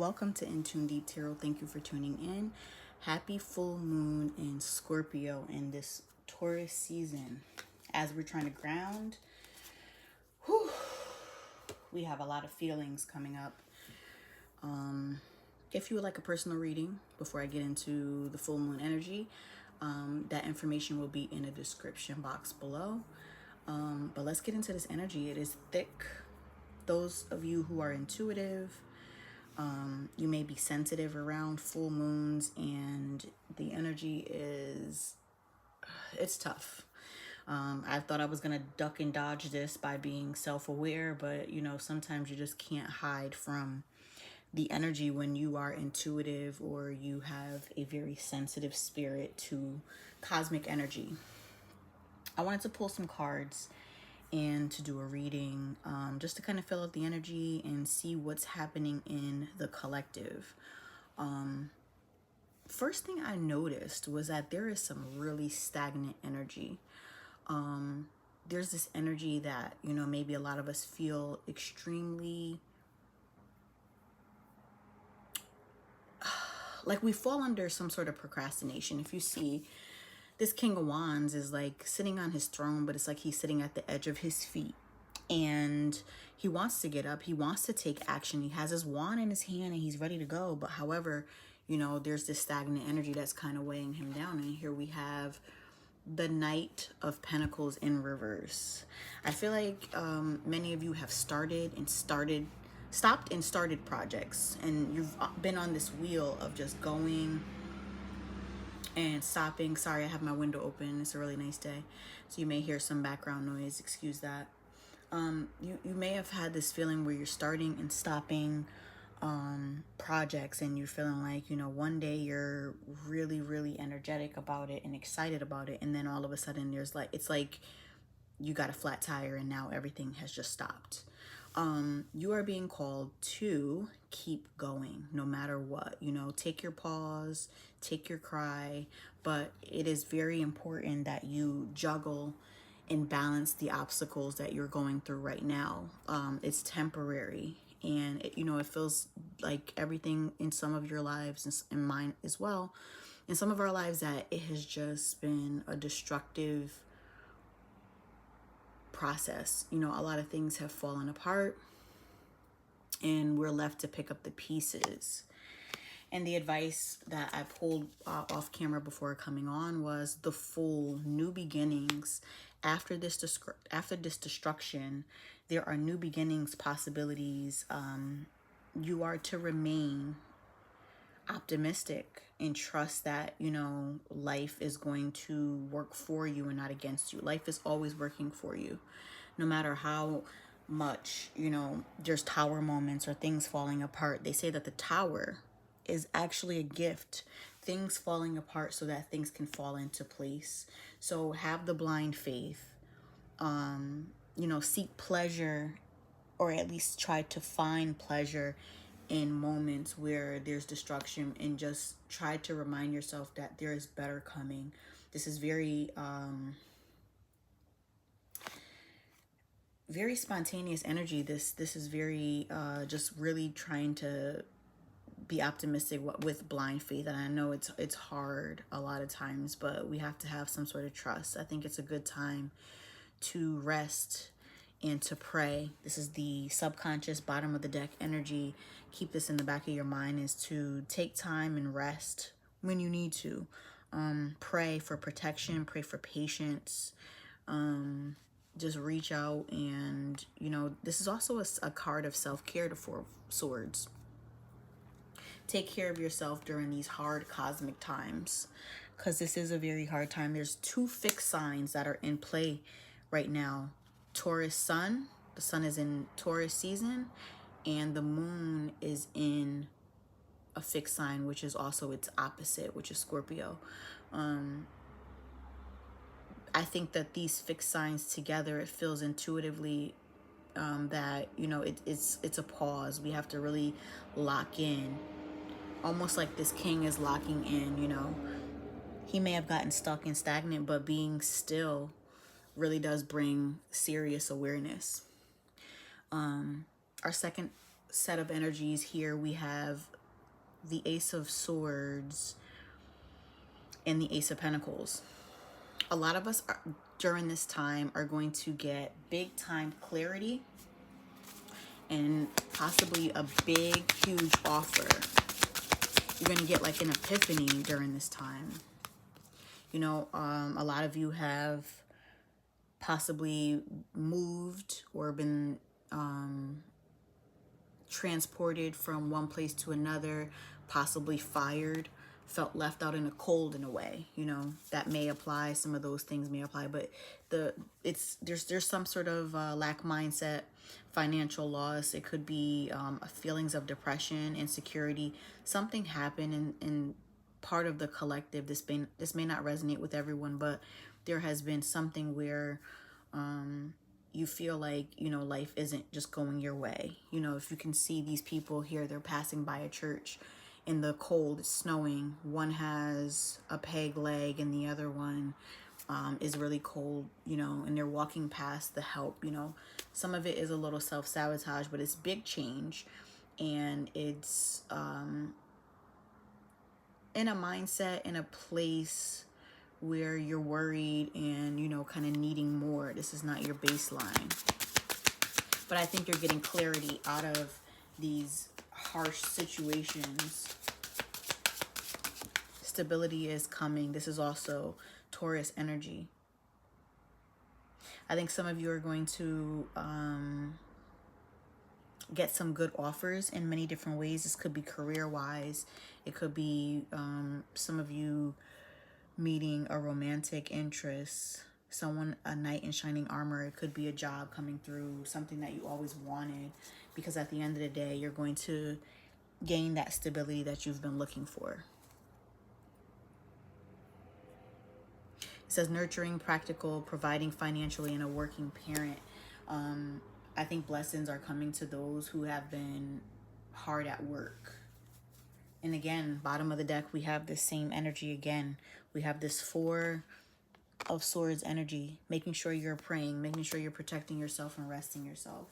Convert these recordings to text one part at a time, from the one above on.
Welcome to InTuneDeep Tarot. Thank you for tuning in. Happy full moon in Scorpio in this Taurus season. As we're trying to ground, we have a lot of feelings coming up. If you would like a personal reading before I get into the full moon energy, that information will be in the description box below. But let's get into this energy. It is thick. Those of you who are intuitive, you may be sensitive around full moons, and the energy it's tough. I thought I was going to duck and dodge this by being self-aware, but sometimes you just can't hide from the energy when you are intuitive or you have a very sensitive spirit to cosmic energy. I wanted to pull some cards and to do a reading, just to kind of fill out the energy and see what's happening in the collective. First thing I noticed was that there is some really stagnant energy. There's this energy that, maybe a lot of us feel extremely like we fall under some sort of procrastination. If you see, this King of Wands is like sitting on his throne, but it's like he's sitting at the edge of his feet. And he wants to get up. He wants to take action. He has his wand in his hand and he's ready to go. But however, there's this stagnant energy that's kind of weighing him down. And here we have the Knight of Pentacles in reverse. I feel like many of you have stopped and started projects. And you've been on this wheel of just going and stopping. Sorry, I have my window open. It's a really nice day, so you may hear some background noise. Excuse that. You may have had this feeling where you're starting and stopping projects, and you're feeling like, one day you're really, really energetic about it and excited about it, and then all of a sudden it's like you got a flat tire and now everything has just stopped. You are being called to keep going no matter what. Take your pause, take your cry, but it is very important that you juggle and balance the obstacles that you're going through right now. It's temporary, and it feels like everything in some of your lives, and mine as well, in some of our lives, that it has just been a destructive process. A lot of things have fallen apart and we're left to pick up the pieces. And the advice that I pulled off camera before coming on was the full new beginnings. After this destruction, there are new beginnings, possibilities. You are to remain optimistic and trust that, life is going to work for you and not against you. Life is always working for you, no matter how much, there's tower moments or things falling apart. They say that the tower is actually a gift, things falling apart so that things can fall into place. So have the blind faith, seek pleasure, or at least try to find pleasure in moments where there's destruction, and just try to remind yourself that there is better coming. This is very very spontaneous energy. This is very just really trying to be optimistic with blind faith. And I know it's hard a lot of times, but we have to have some sort of trust. I think it's a good time to rest and to pray. This is the subconscious bottom of the deck energy. Keep this in the back of your mind, is to take time and rest when you need to. Pray for protection, pray for patience. Just reach out, and this is also a card of self-care, to Four of Swords. Take care of yourself during these hard cosmic times, because this is a very hard time. There's two fixed signs that are in play right now. Taurus sun, the sun is in Taurus season, and the moon is in a fixed sign, which is also its opposite, which is Scorpio. I think that these fixed signs together, it feels intuitively that it's a pause. We have to really lock in, almost like this king is locking in. He may have gotten stuck and stagnant, but being still really does bring serious awareness. Our second set of energies here, we have the Ace of Swords and the Ace of Pentacles. A lot of us during this time are going to get big time clarity and possibly a big, huge offer. You're going to get like an epiphany during this time. You know, a lot of you have possibly moved or been transported from one place to another, possibly fired, felt left out in the cold in a way. You know, that may apply. Some of those things may apply, but there's some sort of lack mindset, financial loss. It could be feelings of depression, insecurity. Something happened in part of the collective. This may not resonate with everyone, but there has been something where you feel like, you know, life isn't just going your way. You know, if you can see these people here, they're passing by a church in the cold, it's snowing. One has a peg leg and the other one is really cold, you know, and they're walking past the help. You know, some of it is a little self-sabotage, but it's big change, and it's in a mindset, in a place where you're worried and, you know, kind of needing more. This is not your baseline. But I think you're getting clarity out of these harsh situations. Stability is coming. This is also Taurus energy. I think some of you are going to get some good offers in many different ways. This could be career-wise. It could be some of you meeting a romantic interest, someone, a knight in shining armor. It could be a job coming through, something that you always wanted, because at the end of the day, you're going to gain that stability that you've been looking for. It says nurturing, practical, providing financially, and a working parent. I think blessings are coming to those who have been hard at work. And again, bottom of the deck, we have this same energy again. We have this Four of Swords energy, making sure you're praying, making sure you're protecting yourself and resting yourself.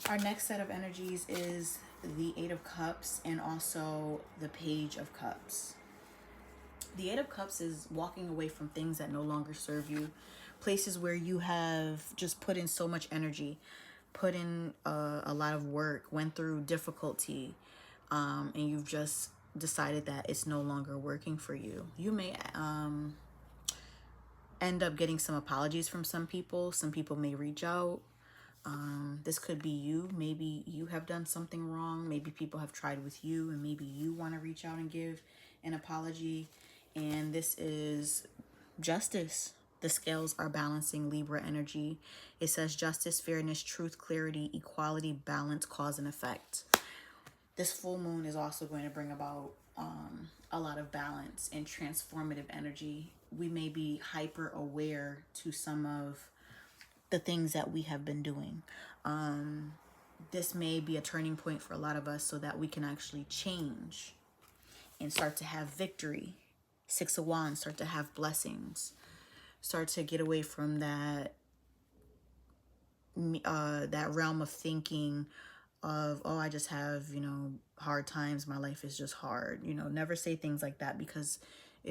Our next set of energies is the Eight of Cups and also the Page of Cups. The Eight of Cups is walking away from things that no longer serve you, places where you have just put in so much energy, put in a lot of work, went through difficulty, and you've just decided that it's no longer working for you. You may end up getting some apologies from some people. Some people may reach out. This could be you. Maybe you have done something wrong. Maybe people have tried with you, and maybe you want to reach out and give an apology. And this is justice. The scales are balancing Libra energy. It says justice, fairness, truth, clarity, equality, balance, cause, and effect. This full moon is also going to bring about a lot of balance and transformative energy. We may be hyper aware to some of the things that we have been doing. This may be a turning point for a lot of us so that we can actually change and start to have victory. Six of Wands, start to have blessings. Start to get away from that realm of thinking of, oh, I just have, you know, hard times. My life is just hard. You know, never say things like that, because